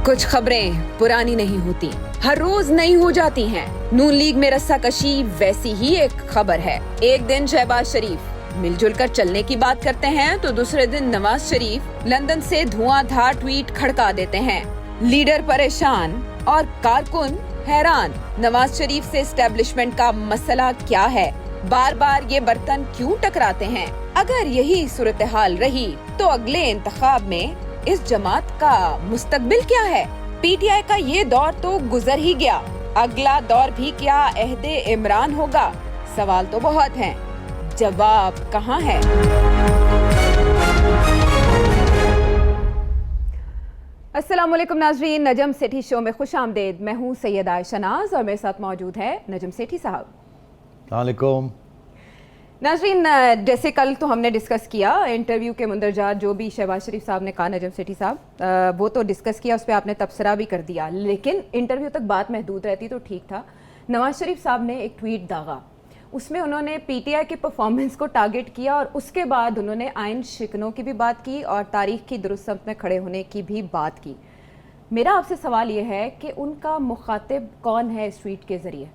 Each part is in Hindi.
कुछ खबरें पुरानी नहीं होती, हर रोज नई हो जाती हैं। नून लीग में रस्साकशी वैसी ही एक खबर है। एक दिन शहबाज शरीफ मिलजुल कर चलने की बात करते हैं तो दूसरे दिन नवाज शरीफ लंदन से धुआंधार ट्वीट खड़का देते हैं। लीडर परेशान और कारकुन हैरान। नवाज शरीफ से एस्टेब्लिशमेंट का मसला क्या है? बार बार ये बर्तन क्यों टकराते हैं? अगर यही सूरत हाल रही तो अगले इंतखाब में इस जमात का मुस्तकबिल क्या है? पीटीआई का ये दौर तो गुजर ही गया, अगला दौर भी क्या अहदे इमरान होगा? सवाल तो बहुत हैं, जवाब कहाँ है? अस्सलाम वालेकुम नाजरीन, नजम सेठी शो में खुश आमदेद। मैं हूँ सैयदा शनाज और मेरे साथ मौजूद है नजम सेठी साहब। वालेकुम नाजरीन, जैसे कल तो हमने डिस्कस किया इंटरव्यू के मुंदरजात जो भी शहबाज शरीफ साहब ने कहा, नजम सेठी साहब वो तो डिस्कस किया, उस पर आपने तबसरा भी कर दिया, लेकिन इंटरव्यू तक बात महदूद रहती तो ठीक था। नवाज शरीफ साहब ने एक ट्वीट दागा, उसमें उन्होंने पीटीआई के परफॉर्मेंस को टारगेट किया और उसके बाद उन्होंने आइन शिकनों की भी बात की और तारीख की दुरुस्त समत में खड़े होने की भी बात की। मेरा आपसे सवाल ये है कि उनका मुखातिब कौन है इस ट्वीट के जरिए?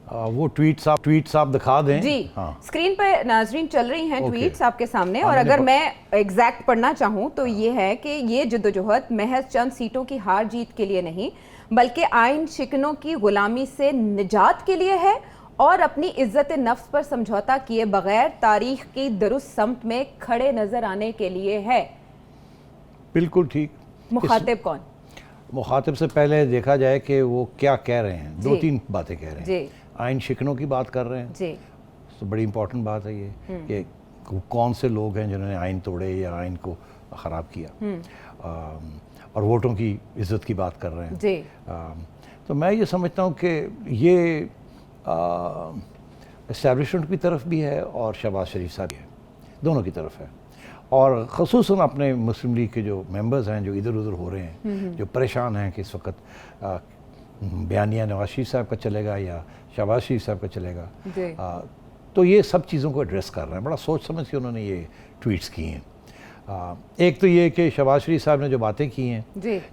वो ट्वीट्स आप दिखा दें जी। हाँ। स्क्रीन पर नाजरीन चल रही हैं ट्वीट्स आपके सामने, और अगर मैं एग्जैक्ट पढ़ना चाहूँ तो ये है कि ये जद्दोजहद महज चंद सीटों की हार जीत के लिए नहीं बल्कि आइन शिकनों की गुलामी से निजात के लिए है और अपनी इज्जत नफ्स पर समझौता किए बगैर तारीख की दुरुस्त समत में खड़े नजर आने के लिए है। बिल्कुल ठीक। मुखातिब कौन? मुखातिब से पहले देखा जाए कि वो क्या कह रहे हैं। दो तीन बातें कह रहे हैं। आइन शिकनों की बात कर रहे हैं जी। तो बड़ी इंपॉर्टेंट बात है ये कि कौन से लोग हैं जिन्होंने आइन तोड़े या आइन को ख़राब किया, और वोटों की इज्जत की बात कर रहे हैं जी। तो मैं ये समझता हूँ कि ये इस्टेब्लिशमेंट की तरफ भी है और शहबाज शरीफ साहब भी है, दोनों की तरफ है। और ख़ुसूसन अपने मुस्लिम लीग के जो मेंबर्स हैं जो इधर उधर हो रहे हैं, जो परेशान हैं कि इस वक्त बयानिया नवाज शरीफ साहब का चलेगा या शहबाज शरीफ साहब का चलेगा, तो ये सब चीज़ों को एड्रेस कर रहे हैं। बड़ा सोच समझ के उन्होंने ये ट्वीट्स किए हैं। एक तो ये कि शहबाज शरीफ साहब ने जो बातें की हैं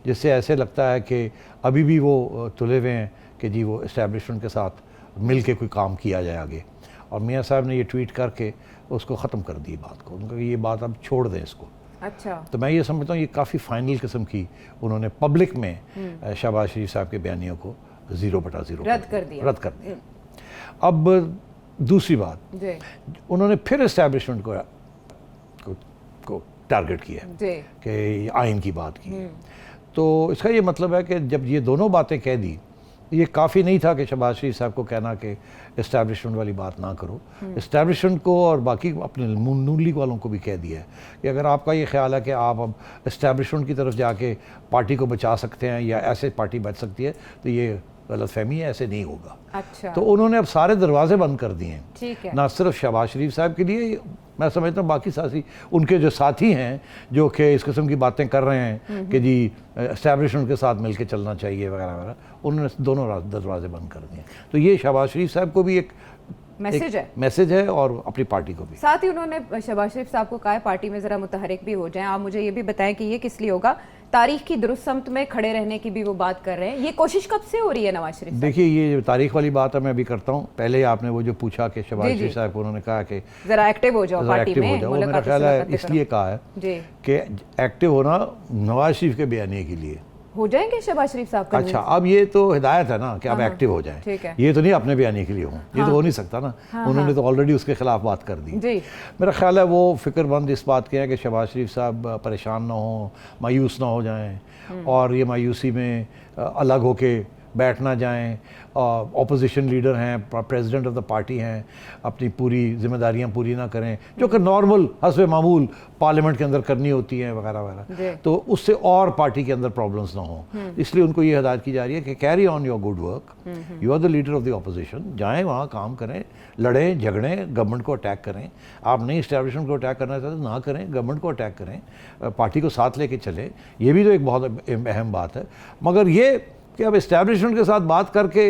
जिससे ऐसे लगता है कि अभी भी वो तुले हुए हैं कि जी वो इस्टेब्लिशमेंट के साथ मिल के कोई काम किया जाए आगे, और मियाँ साहब ने ये ट्वीट करके उसको ख़त्म कर दी बात को। उनका ये बात अब छोड़ दें इसको। अच्छा। तो मैं ये समझता हूँ ये काफ़ी फाइनल किस्म की उन्होंने पब्लिक में शहबाज शरीफ साहब के बयानियों को 0/0 रद्द कर दिया। अब दूसरी बात, उन्होंने फिर इस्टेब्लिशमेंट को टारगेट किया कि आइन की बात की। तो इसका ये मतलब है कि जब ये दोनों बातें कह दी, ये काफ़ी नहीं था कि शहबाज शरीफ साहब को कहना कि इस्टेब्लिशमेंट वाली बात ना करो। इस्टेब्लिशमेंट को और बाकी अपने नून लीग वालों को भी कह दिया है कि अगर आपका ये ख्याल है कि आप अब इस्टेब्लिशमेंट की तरफ जाके पार्टी को बचा सकते हैं या ऐसे पार्टी बच सकती है तो ये गलतफहमी है, ऐसे नहीं होगा। अच्छा। तो उन्होंने अब सारे दरवाजे बंद कर दिए हैं। ठीक है। ना सिर्फ शहबाज शरीफ साहब के लिए, मैं समझता हूँ बाकी साथी उनके जो साथी हैं जो कि इस किस्म की बातें कर रहे हैं कि जी एस्टैब्लिशमेंट के साथ मिलके चलना चाहिए वगैरह वगैरह, उन्होंने दोनों दरवाजे बंद कर दिए। तो ये शहबाज शरीफ साहब को भी एक मैसेज है और अपनी पार्टी को भी। साथ ही उन्होंने शहबाज शरीफ साहब को कहा है पार्टी में ज़रा मुतहरिक भी हो जाएं। आप मुझे ये भी बताएं कि ये किस लिए होगा? तारीख की दुरुस्त समत में खड़े रहने की भी वो बात कर रहे हैं। ये कोशिश कब से हो रही है नवाज शरीफ? देखिए, ये तारीख वाली बात है, मैं अभी करता हूँ। पहले आपने वो जो पूछा कि शहबाज शरीफ साहब को उन्होंने कहा कि जरा एक्टिव हो जाओ पार्टी में, मेरा ख्याल है इसलिए कहा है कि एक्टिव होना नवाज शरीफ के बयानिए के लिए हो जाएंगे शहबाज शरीफ साहब का। अच्छा, अब ये तो हिदायत है ना कि आप एक्टिव हो जाएं। ये तो नहीं अपने बयानी के लिए हों, ये तो हो नहीं सकता ना। उन्होंने तो ऑलरेडी उसके खिलाफ बात कर दी। मेरा ख्याल है वो फिक्रमंद इस बात के हैं कि शहबाज शरीफ साहब परेशान ना हो, मायूस ना हो जाएं और ये मायूसी में अलग होके बैठ ना जाएं। ऑपोजिशन लीडर हैं, प्रेसिडेंट ऑफ द पार्टी हैं, अपनी पूरी जिम्मेदारियां पूरी ना करें जो कि नॉर्मल हस्बे मामूल पार्लियामेंट के अंदर करनी होती हैं वगैरह वगैरह, तो उससे और पार्टी के अंदर प्रॉब्लम्स ना हो। इसलिए उनको ये हिदायत की जा रही है कि carry on your good work, you are the leader of the opposition, जाएँ वहाँ काम करें, लड़ें झगड़ें, गवर्नमेंट को अटैक करें। आप नहीं इस्टेब्लिशमेंट को अटैक करना चाहते ना करें, गवर्नमेंट को अटैक करें, पार्टी को साथ लेके चलें। ये भी तो एक बहुत अहम बात है। मगर ये कि अब इस्टेब्लिशमेंट के साथ बात करके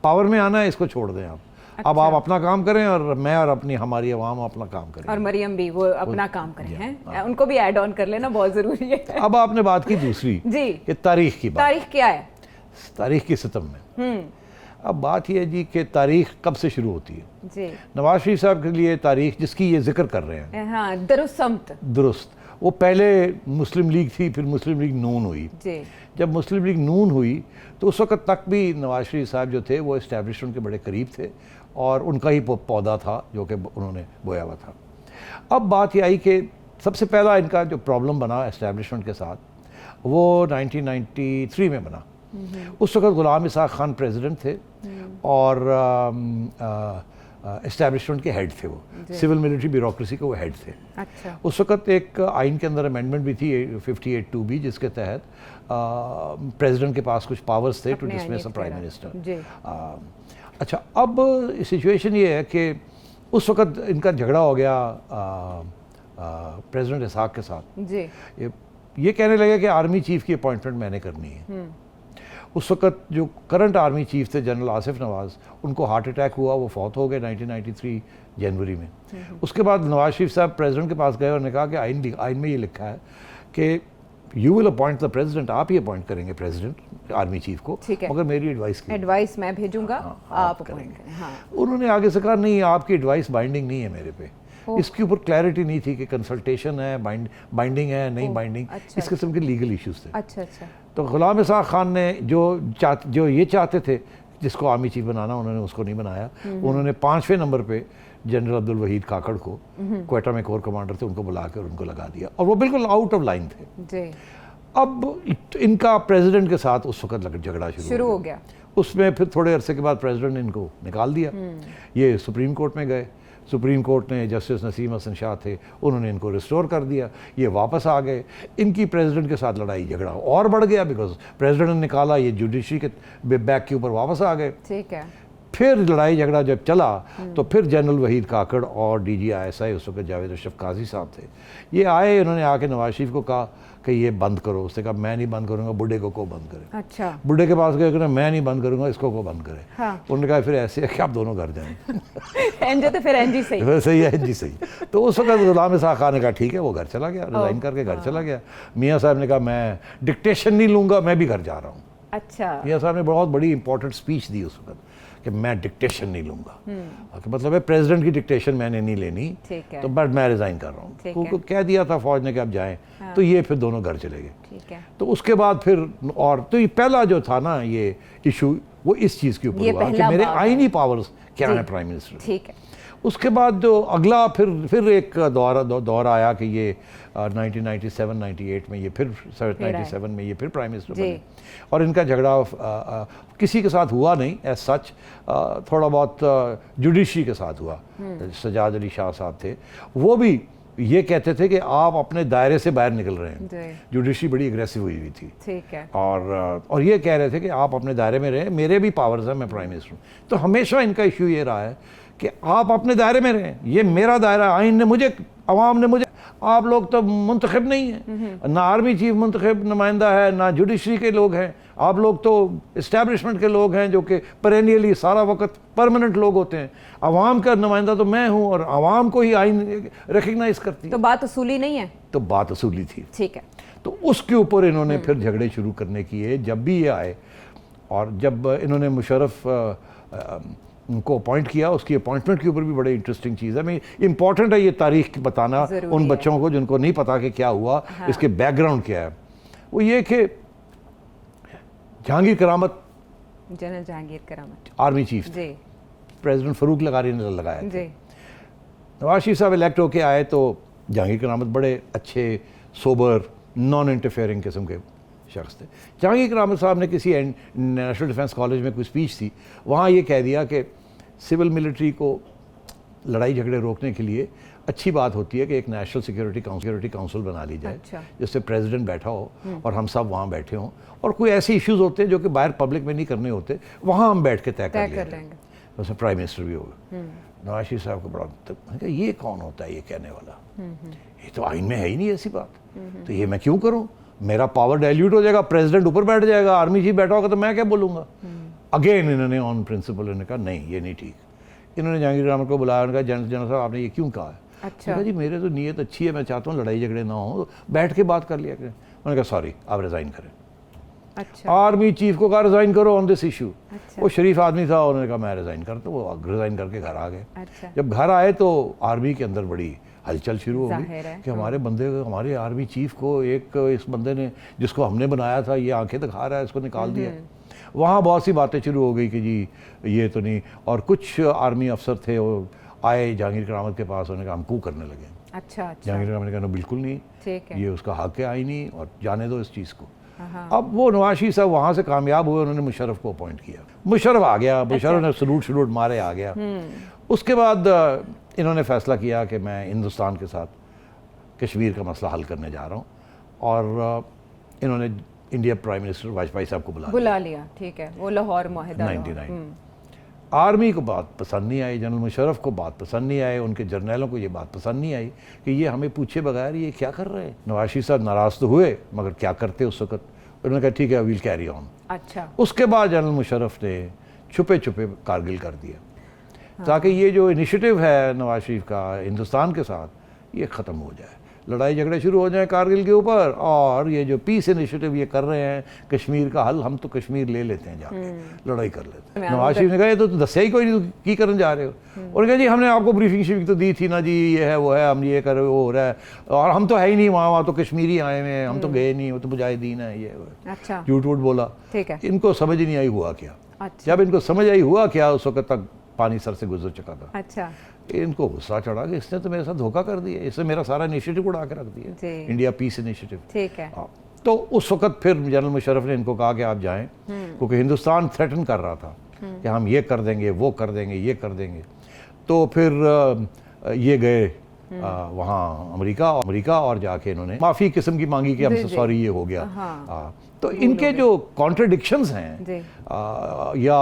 पावर में आना है, इसको छोड़ दें। अब आप अपना काम करें और मैं और अपनी हमारी आवाम अपना काम करें, और मरियम भी वो अपना काम करें हैं, उनको भी ऐड ऑन कर लेना बहुत ज़रूरी है। अब आपने बात की दूसरी जी, कि तारीख की बात। तारीख क्या है? तारीख की सितम में अब बात यह है जी कि तारीख कब से शुरू होती है जी। नवाज शरीफ साहब के लिए तारीख जिसकी ये जिक्र कर रहे हैं, हाँ, दुरुस्त, वो पहले मुस्लिम लीग थी, फिर मुस्लिम लीग नून हुई जी। जब मुस्लिम लीग नून हुई तो उस वक्त तक भी नवाज शरीफ साहब जो थे वो इस्टेब्लिशमेंट के बड़े करीब थे और उनका ही पौधा था जो कि उन्होंने बोया हुआ था। अब बात यह आई कि सबसे पहला इनका जो प्रॉब्लम बना इस्टेब्लिशमेंट के साथ वो 1993 में बना। उस वक्त गुलाम इसाक खान प्रेसिडेंट थे और इस्टेब्लिशमेंट के हेड थे, वो सिविल मिलिट्री ब्यूरोक्रेसी के वो हेड थे। अच्छा। उस वक्त एक आइन के अंदर अमेंडमेंट भी थी 58(2)B जिसके तहत प्रेसिडेंट के पास कुछ पावर्स थे to dismiss a prime minister. अच्छा, अब सिचुएशन ये है कि उस वक्त इनका झगड़ा हो गया प्रेसिडेंट इसाक के साथ जी। ये कहने लगे कि आर्मी चीफ की अपॉइंटमेंट मैंने करनी है। उस वक्त जो करंट आर्मी चीफ थे जनरल आसिफ नवाज, उनको हार्ट अटैक हुआ, वो फौत हो गए 1993 जनवरी में। उसके बाद नवाज शरीफ साहब प्रेसिडेंट के पास गए और ने कहा कि आइन में ये लिखा है कि you will appoint the president, आप ही अपॉइंट करेंगे प्रेसिडेंट आर्मी चीफ को, मगर मेरी एडवाइस मैं भेजूंगा, आप अपॉइंट करें। हाँ। उन्होंने आगे से कहा नहीं, आपकी एडवाइस बाइंडिंग नहीं है मेरे पे। इसके ऊपर क्लैरिटी नहीं थी कि कंसल्टेशन है, बाइंडिंग है, नहीं बाइंडिंग, इस किस्म के लीगल इश्यूज थे। अच्छा। तो गुलाम इसाक खान ने जो ये चाहते थे जिसको आर्मी चीफ बनाना, उन्होंने उसको नहीं बनाया। उन्होंने 5वें नंबर पे जनरल अब्दुल वहीद काकड़ को, क्वेटा में कोर कमांडर थे, उनको बुला के और उनको लगा दिया और वो बिल्कुल आउट ऑफ लाइन थे जी। अब इनका प्रेसिडेंट के साथ उस वक्त झगड़ा शुरू हो गया। उसमें फिर थोड़े अरसे के बाद प्रेसिडेंट ने इनको निकाल दिया। ये सुप्रीम कोर्ट में गए, सुप्रीम कोर्ट ने जस्टिस नसीम हसन शाह थे, उन्होंने इनको रिस्टोर कर दिया, ये वापस आ गए। इनकी प्रेसिडेंट के साथ लड़ाई झगड़ा और बढ़ गया बिकॉज प्रेसिडेंट ने निकाला, ये जुडिशरी के बैक के ऊपर वापस आ गए। ठीक है। फिर लड़ाई झगड़ा जब चला तो फिर जनरल वहीद काकड़ और DGI उस वक्त जावेद अशरफ काजी साहब थे, ये आए, इन्होंने आके नवाज शरीफ को कहा कि ये बंद करो। उसने कहा मैं नहीं बंद करूंगा, बुढ़े को बंद करे। अच्छा। बुढ़े के पास गए, मैं नहीं बंद करूंगा, इसको बंद करे। हाँ। उन्होंने कहा फिर ऐसे है कि आप दोनों घर जाएं। एनजे तो फिर एनजी सही। सही है, एनजी सही। तो उस वक्त गुलाम इसाक खान ने कहा ठीक है, वो घर चला गया, रिजाइन करके घर चला गया। मियाँ साहब ने कहा मैं डिक्टेशन नहीं लूंगा, मैं भी घर जा रहा हूँ। अच्छा। मियाँ साहब ने बहुत बड़ी इंपॉर्टेंट स्पीच दी उस वक्त कि मैं डिक्टेशन नहीं लूंगा, मतलब है प्रेसिडेंट की डिक्टेशन मैंने नहीं लेनी, तो बट मैं रिजाइन कर रहा हूँ। उनको कह दिया था फौज ने कि आप जाएं। हाँ। तो ये फिर दोनों घर चले गए। तो उसके बाद फिर और तो ये पहला जो था ना ये इशू, वो इस चीज़ के ऊपर हुआ कि मेरे आईनी पावर्स क्या है प्राइम मिनिस्टर। ठीक है। उसके बाद जो अगला फिर एक दौर आया कि ये 1997-98 में ये फिर 97 में ये फिर प्राइम मिनिस्टर बने और इनका झगड़ा किसी के साथ हुआ नहीं एज सच, थोड़ा बहुत जुडिशरी के साथ हुआ। सजाद अली शाह साहब थे, वो भी ये कहते थे कि आप अपने दायरे से बाहर निकल रहे हैं। जुडिशरी बड़ी एग्रेसिव हुई थी। ठीक है। और ये कह रहे थे कि आप अपने दायरे में रहें, मेरे भी पावर्स हैं, मैं प्राइम मिनिस्टर हूँ। तो हमेशा इनका इशू ये रहा है कि आप अपने दायरे में रहें, ये मेरा दायरा, आइन ने मुझे, अवाम ने मुझे, आप लोग तो मुंतखब नहीं हैं, ना आर्मी चीफ मुंतखब नुमाइंदा है, ना जुडिशरी के लोग हैं, आप लोग तो इस्टेब्लिशमेंट के लोग हैं जो कि पेरेनियली सारा वक्त परमानेंट लोग होते हैं। अवाम का नुमाइंदा तो मैं हूँ और अवाम को ही आइन रिकग्नाइज करती है। तो बात असूली नहीं है? तो बात असूली थी। ठीक है। तो उसके ऊपर इन्होंने फिर झगड़े शुरू करने किए जब भी ये आए, और जब इन्होंने मुशर्रफ उनको अपॉइंट किया, उसकी अपॉइंटमेंट के ऊपर भी बड़े इंटरेस्टिंग चीज़ है। मैं इम्पॉर्टेंट है ये तारीख बताना उन बच्चों को जिनको नहीं पता कि क्या हुआ। हाँ। इसके बैकग्राउंड क्या है। वो ये कि जहांगीर करामत, जनरल जहांगीर करामत आर्मी चीफ जी, प्रेसिडेंट फरूक लगारी ने लगाया जी। नवाज शरीफ साहब इलेक्ट होके आए तो जहांगीर करामत बड़े अच्छे, सोबर, नॉन इंटरफेयरिंग किस्म के शख्स थे। जहांगीर करामत साहब ने किसी नेशनल डिफेंस कॉलेज में कोई स्पीच थी, वहाँ ये कह दिया कि सिविल मिलिट्री को लड़ाई झगड़े रोकने के लिए अच्छी बात होती है कि एक नेशनल सिक्योरिटी काउंसिल बना ली जाए। अच्छा। जिससे प्रेसिडेंट बैठा हो और हम सब वहाँ बैठे हों, और कोई ऐसे इश्यूज होते हैं जो कि बाहर पब्लिक में नहीं करने होते, वहाँ हम बैठ के तय कर लेंगे। उसमें प्राइम मिनिस्टर भी होगा। नवाज शरीफ साहब को बड़ा ये कौन होता है ये कहने वाला, ये तो आइन में है ही नहीं ऐसी बात, तो ये मैं क्यों करूँ, मेरा पावर डाइल्यूट हो जाएगा, प्रेसिडेंट ऊपर बैठ जाएगा, आर्मी चीफ बैठा होगा तो मैं क्या बोलूँगा। अगेन इन्होंने ऑन प्रिंसिपल ने कहा नहीं ये नहीं ठीक, इन्होंने जहांगीर रामत को बुलाया, उन्होंने कहा जनरल साहब आपने ये क्यों कहा है? अच्छा जी मेरे तो नीयत अच्छी है, मैं चाहता हूँ लड़ाई झगड़े ना हो, बैठ के बात कर लिया करें। उन्होंने कहा सॉरी आप रिज़ाइन करें। अच्छा आर्मी चीफ को कहा रिज़ाइन करो ऑन दिस इशू। अच्छा वो शरीफ आदमी था, उन्होंने कहा मैं रिज़ाइन करता हूँ, वो रिज़ाइन करके घर आ गए। अच्छा जब घर आए तो आर्मी के अंदर बड़ी हलचल शुरू हो जाहिर गई है, कि हमारे बंदे, हमारे आर्मी चीफ को एक इस बंदे ने जिसको हमने बनाया था ये आंखें दिखा रहा है, इसको निकाल दिया। वहाँ बहुत सी बातें शुरू हो गई कि जी ये तो नहीं, और कुछ आर्मी अफसर थे वो आए जहांगीर करामत के पास, उन्होंने कहा हम कू करने लगे। अच्छा अच्छा जहांगीर करामत ने कहा बिल्कुल नहीं, ठीक है। ये उसका हक है आईनी, और जाने दो इस चीज़ को। हाँ अब वो नवाज शरीफ साहब वहाँ से कामयाब हुए, उन्होंने मुशर्रफ को अपॉइंट किया, मुशर्रफ आ गया, मुशर्रफ ने सलूट मारे आ गया। उसके बाद इन्होंने फैसला किया कि मैं हिंदुस्तान के साथ कश्मीर का मसला हल करने जा रहा हूँ, और इन्होंने इंडिया प्राइम मिनिस्टर वाजपेयी साहब को बुला लिया। ठीक है, वो लाहौर मुआहिदा 99। आर्मी को बात पसंद नहीं आई, जनरल मुशर्रफ को बात पसंद नहीं आई, उनके जर्नैलों को ये बात पसंद नहीं आई कि ये हमें पूछे बगैर ये क्या कर रहे हैं। नवाज शरीफ साहब नाराज़ तो हुए, मगर क्या करते उस वक्त। उन्होंने कहा ठीक है वील कैरी ऑन। अच्छा उसके बाद जनरल मुशर्रफ ने छुपे छुपे कारगिल कर दिया, ताकि ये जो इनिशिएटिव है नवाज शरीफ का हिंदुस्तान के साथ ये ख़त्म हो जाए, लड़ाई झगड़े शुरू हो जाए कारगिल के ऊपर, और ये जो पीस इनिशिएटिव ये कर रहे हैं कश्मीर का हल, हम तो कश्मीर ले लेते हैं जाके, लड़ाई कर लेते हैं। नवाज शरीफ ने कहा ये तो दस्या ही कोई नहीं, की करने जा रहे हो। और कहा जी हमने आपको ब्रीफिंग शिफिंग तो दी थी ना जी, ये है वो है, हम ये कर रहे वो हो रहा है, और हम तो है ही नहीं वहाँ तो कश्मीरी आए हुए हैं, हम तो गए नहीं, वो तो मुजाहिदीन है, ये अच्छा झूठ वूठ बोला। ठीक है। इनको समझ ही नहीं आई हुआ क्या। अच्छा जब इनको समझ आई हुआ क्या, उस वक्त तक पानी सर से गुजर चुका था। अच्छा इनको गुस्सा चढ़ा कि इसने तो मेरे साथ धोखा कर दिया, इसने मेरा सारा इनिशिएटिव उड़ा के रख दिया, इंडिया पीस इनिशिएटिव। ठीक है। तो उस वक्त फिर जनरल मुशर्रफ ने इनको कहा कि आप जाएं, क्योंकि हिंदुस्तान थ्रेटन कर रहा था कि हम ये कर देंगे, वो कर देंगे, ये कर देंगे। तो फिर ये गए वहाँ अमेरिका, और जाके इन्होंने माफ़ी किस्म की मांगी कि हमसे सॉरी ये हो गया। तो इनके जो कॉन्ट्रडिक्शंस हैं या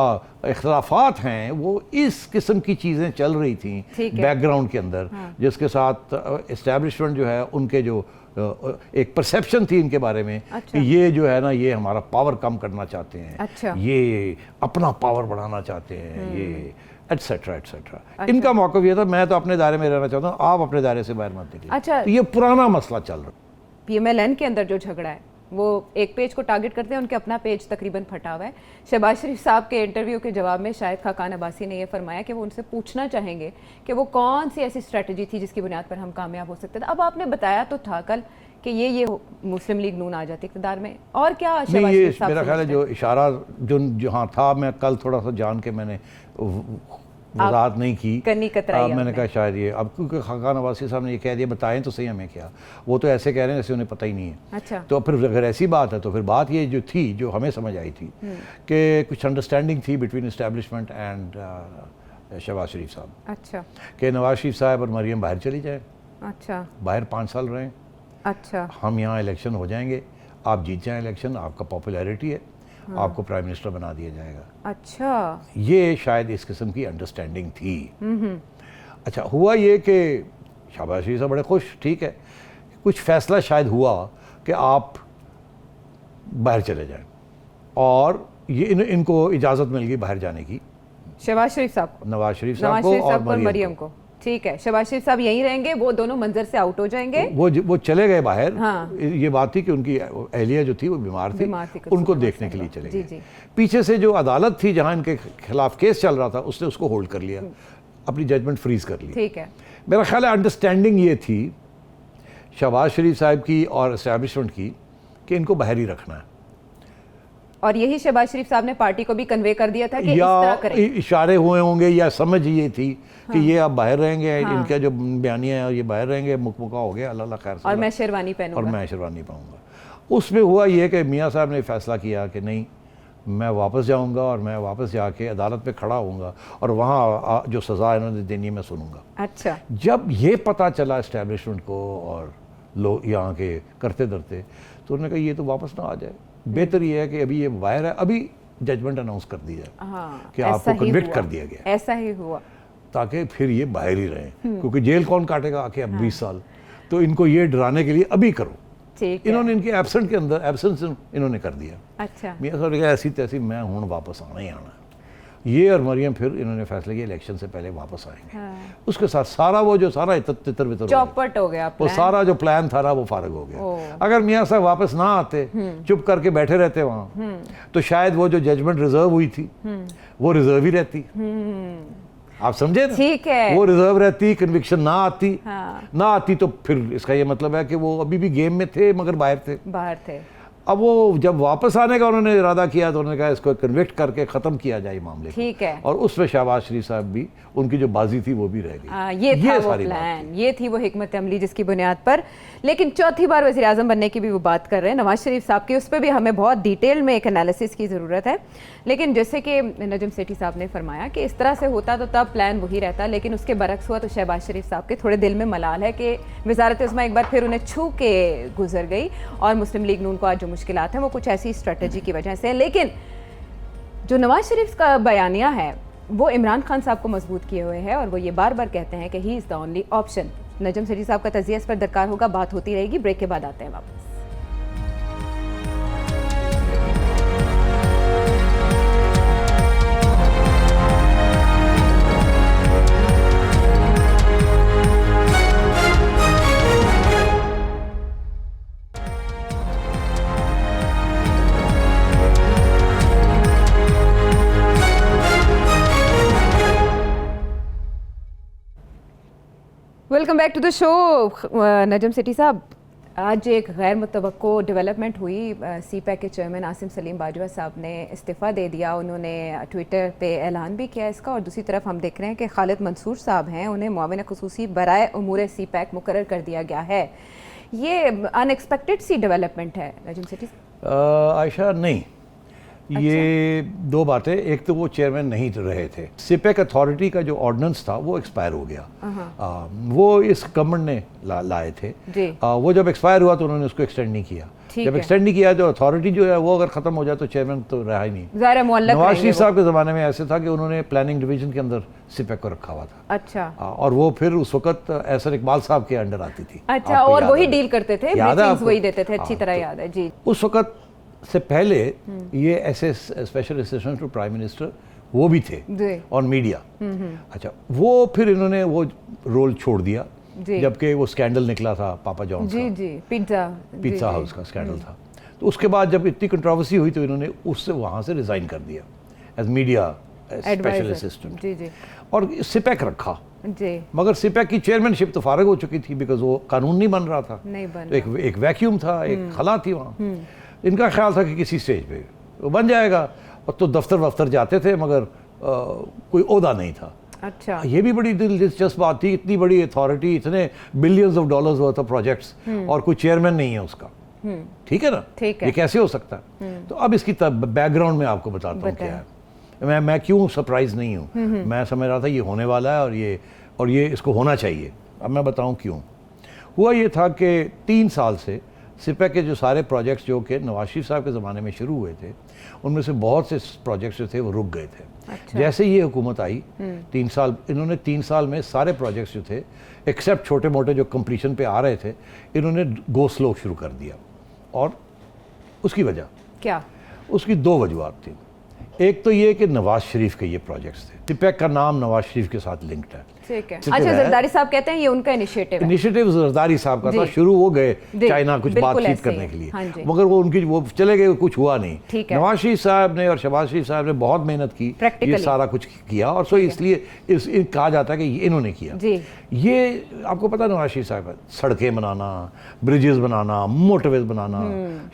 इख्तलाफात हैं, वो इस किस्म की चीज़ें चल रही थी बैकग्राउंड के अंदर, जिसके साथ इस्टेब्लिशमेंट जो है उनके जो एक परसेप्शन थी इनके बारे में कि ये जो है ना ये हमारा पावर कम करना चाहते हैं, ये अपना पावर बढ़ाना चाहते हैं, ये एटसेट्रा एटसेट्रा। इनका मौक़िफ़ ये था मैं तो अपने दायरे में रहना चाहता हूँ, आप अपने दायरे से बाहर मत निकलिए। अच्छा, तो ये पुराना मसला चल रहा है। PMLN के अंदर जो झगड़ा है वो एक पेज को टारगेट करते हैं, उनके अपना पेज तकरीबन फटा हुआ है। शहबाज शरीफ साहब के इंटरव्यू के जवाब में शाहिद खाकान अब्बासी ने यह फरमाया कि वो उनसे पूछना चाहेंगे कि वो कौन सी ऐसी स्ट्रेटजी थी जिसकी बुनियाद पर हम कामयाब हो सकते थे। अब आपने बताया तो था कल कि ये मुस्लिम लीग नून आ जाती इक़्तिदार में, और क्या शहबाज शरीफ साहब मेरा ख्याल है जो इशारा जो हाँ था, मैं कल थोड़ा सा जान के मैंने वजाहत नहीं की, मैंने कहा शायद ये अब क्योंकि खाकान अब्बासी साहब ने ये कह दिया, बताएं तो सही हमें क्या, वो तो ऐसे कह रहे हैं जैसे उन्हें पता ही नहीं है। अच्छा। तो फिर अगर ऐसी बात है तो फिर बात ये जो थी, जो हमें समझ आई थी कि कुछ अंडरस्टैंडिंग थी बिटवीन इस्टेब्लिशमेंट एंड शहबाज शरीफ साहब। अच्छा। कि नवाज शरीफ साहब और मरियम बाहर चली जाए। अच्छा। बाहर 5 साल रहें। अच्छा। हम यहाँ इलेक्शन हो जाएंगे, आप जीत जाएं इलेक्शन, आपका पॉपुलैरिटी है, आपको प्राइम मिनिस्टर बना दिया जाएगा। अच्छा। ये शायद इस किस्म की अंडरस्टैंडिंग थी। अच्छा, हुआ ये कि शहबाज शरीफ साहब बड़े खुश, ठीक है, कुछ फैसला शायद हुआ कि आप बाहर चले जाएं, और ये इनको इजाज़त मिल गई बाहर जाने की, शहबाज शरीफ साहब को, नवाज शरीफ साहब को और मरियम को। ठीक है, शहबाज शरीफ साहब यहीं रहेंगे, वो दोनों मंजर से आउट हो जाएंगे। वो चले गए बाहर। हाँ। ये बात थी कि उनकी अहलिया जो थी वो बीमार थी, उनको देखने के लिए चले गए। जी। पीछे से जो अदालत थी जहां इनके खिलाफ केस चल रहा था, उसने उसको होल्ड कर लिया, अपनी जजमेंट फ्रीज कर ली। ठीक है। मेरा ख्याल है अंडरस्टैंडिंग ये थी शहबाज शरीफ साहब की और एस्टैब्लिशमेंट की कि इनको बाहर ही रखना है, और यही शहबाज शरीफ साहब ने पार्टी को भी कन्वे कर दिया था कि या इस तरह करें। इशारे हुए होंगे या समझ ये थी कि ये आप बाहर रहेंगे, इनका जो बयानिया है ये बाहर रहेंगे, मुकमुका हो गया, अल्लाह खैर, और मैं शेरवानी पहनूंगा, और मैं शेरवानी पाऊंगा। उसमें हुआ ये कि मियाँ साहब ने फैसला किया कि नहीं, मैं वापस जाऊंगा, और मैं वापस जाके अदालत पे खड़ा होऊंगा, और वहाँ जो सज़ा इन्होंने देनी है मैं सुनूंगा। अच्छा। जब ये पता चला इस्टेब्लिशमेंट को और लोग यहाँ के करते धरते, तो उन्होंने कहा ये तो वापस ना आ जाए, बेहतर ये है कि अभी ये वायर है, अभी जजमेंट अनाउंस कर दी जाए कि आपको कन्विक्ट कर दिया गया। ऐसा ही हुआ, ताकि फिर ये बाहर ही रहें, क्योंकि जेल कौन काटेगा आके अब 20 साल, तो इनको ये डराने के लिए अभी करो। इन्होंने इनके एब्सेंट के अंदर एब्सेंस इन्होंने कर दिया। अच्छा। मियाँ साहब ने कहा ऐसी तैसी मैं हूँ वापस आना ही आना। ये और मरियम फिर इन्होंने फैसला किया इलेक्शन से पहले वापस आएंगे। उसके साथ सारा वो जो सारा तितर बितर चौपट हो गया, वो सारा जो प्लान था ना वो फारग हो गया। अगर मियाँ साहब वापस ना आते, चुप करके बैठे रहते वहाँ, तो शायद वो जो जजमेंट रिजर्व हुई थी वो रिजर्व ही रहती। आप समझे ना? ठीक है, वो रिजर्व रहती, कन्विक्शन ना आती। ना आती तो फिर इसका ये मतलब है कि वो अभी भी गेम में थे मगर बाहर थे। अब वो जब वापस आने का उन्होंने इरादा किया तो उन्होंने कहा इसको कन्विक्ट करके ख़त्म किया जाए मामले को। ठीक है। और उसमें शहबाज शरीफ साहब भी, उनकी जो बाजी थी वो भी रह गई। ये था वो प्लान, ये थी वो हिकमत अमली जिसकी बुनियाद पर। लेकिन चौथी बार वज़ीर आज़म बनने की भी वो बात कर रहे हैं नवाज शरीफ साहब की, उस पर भी हमें बहुत डिटेल में एक एनालिसिस की ज़रूरत है। लेकिन जैसे कि नजम सेठी साहब ने फरमाया कि इस तरह से होता तो तब प्लान वही रहता, लेकिन उसके बरक्स हुआ तो शहबाज शरीफ साहब के थोड़े दिल में मलाल है कि वज़ारत उस्मा एक बार फिर उन्हें छू के गुजर गई और मुस्लिम लीग नून को आज जो मुश्किलात हैं वो कुछ ऐसी स्ट्रेटजी की वजह से। लेकिन जो नवाज शरीफ का बयानिया है वो इमरान खान साहब को मजबूत किए हुए है और वो ये बार बार कहते हैं कि he is the only option. Najam Sethi sahab का तजिया इस पर दरकार होगा, बात होती रहेगी। ब्रेक के बाद आते हैं वापस। Welcome back to the show. Najam Sethi sahab, आज एक गैर मुतवक्को डेवलपमेंट हुई। सीपैक के चेयरमैन आसिम सलीम बाजवा साहब ने इस्तीफ़ा दे दिया। उन्होंने ट्विटर पे ऐलान भी किया इसका। और दूसरी तरफ हम देख रहे हैं कि खालिद मंसूर साहब हैं, उन्हें मुआविन खुसूसी बराए उमूर सीपैक मुकर्रर कर दिया गया है। ये अनएक्सपेक्टेड सी डेवलपमेंट है नजम सेठी? आयशा नहीं, ये दो बातें। एक तो वो चेयरमैन नहीं रहे थे, सिपेक अथॉरिटी का जो ऑर्डिनेंस था वो एक्सपायर हो गया। वो इस गवर्नमेंट ने लाए थे। वो जब एक्सपायर हुआ तो उन्होंने उसको एक्सटेंड नहीं किया। जब एक्सटेंड नहीं किया तो अथॉरिटी जो है वो अगर खत्म हो जाए तो चेयरमैन तो रहा ही नहीं। नवाज शरीफ साहब के ज़माने में ऐसे था कि उन्होंने प्लानिंग डिवीजन के अंदर सिपेक को रखा हुआ था। अच्छा। और वो फिर उस वक्त एहसन इकबाल साहब के अंडर आती थी। अच्छा, और वही डील करते थे, वही देते थे। अच्छी तरह याद है जी। उस वक्त से पहले ये ऐसे special assistant to prime minister वो भी थे और मीडिया। अच्छा, वो फिर इन्होंने वो रोल छोड़ दिया जबकि वो स्कैंडल निकला था पापा जॉन्स का, पिज्जा हाउस का स्कैंडल था। तो उसके बाद जब इतनी कंट्रोवर्सी हुई तो इन्होंने उससे वहाँ से रिज़ाइन कर दिया एज मीडिया स्पेशल असिस्टेंट और सिपेक रखा। मगर सिपेक की चेयरमैनशिप तो फारग हो चुकी थी बिकॉज वो कानून नहीं बन रहा था। तो एक वैक्यूम था, एक खला थी वहाँ। इनका ख्याल था कि किसी स्टेज पे वो बन जाएगा, और तो दफ्तर वफ्तर जाते थे मगर कोई ओहदा नहीं था। अच्छा, ये भी बड़ी दिलचस्प बात थी, इतनी बड़ी अथॉरिटी, इतने billions of dollars worth of projects और कोई चेयरमैन नहीं है उसका। ठीक है ना? ठीक है। ये कैसे हो सकता है? तो अब इसकी बैकग्राउंड में आपको बताता हूँ क्या है। मैं क्यों सरप्राइज नहीं हूँ। मैं समझ रहा था ये होने वाला है और ये इसको होना चाहिए। अब मैं बताऊँ क्यों हुआ। ये था कि 3 साल से सिपेक के जो सारे प्रोजेक्ट्स जो कि नवाज शरीफ साहब के ज़माने में शुरू हुए थे उनमें से बहुत से प्रोजेक्ट्स जो थे वो रुक गए थे। अच्छा। जैसे ये हुकूमत आई 3 साल, इन्होंने 3 साल में सारे प्रोजेक्ट्स जो थे एक्सेप्ट छोटे मोटे जो कंप्लीशन पे आ रहे थे इन्होंने गो स्लो शुरू कर दिया। और उसकी वजह क्या? उसकी 2 वजूहत थी। एक तो ये कि नवाज शरीफ के ये प्रोजेक्ट्स थे, सिपेक का नाम नवाज शरीफ के साथ लिंक्ड है। ठीक है। अच्छा, जरदारी साहब कहते हैं ये उनका इनिशिएटिव जरदारी साहब का था। शुरू वो गए चाइना कुछ बातचीत करने के लिए, मगर वो चले गए, कुछ हुआ नहीं। नवाज शरीफ साहब ने और शहबाज शरीफ साहब ने बहुत मेहनत की, ये सारा कुछ किया और सो इसलिए कहा जाता है कि इन्होंने किया। ये आपको पता है नवाज शरीफ साहब सड़कें बनाना, ब्रिजेस बनाना, मोटरवेज बनाना,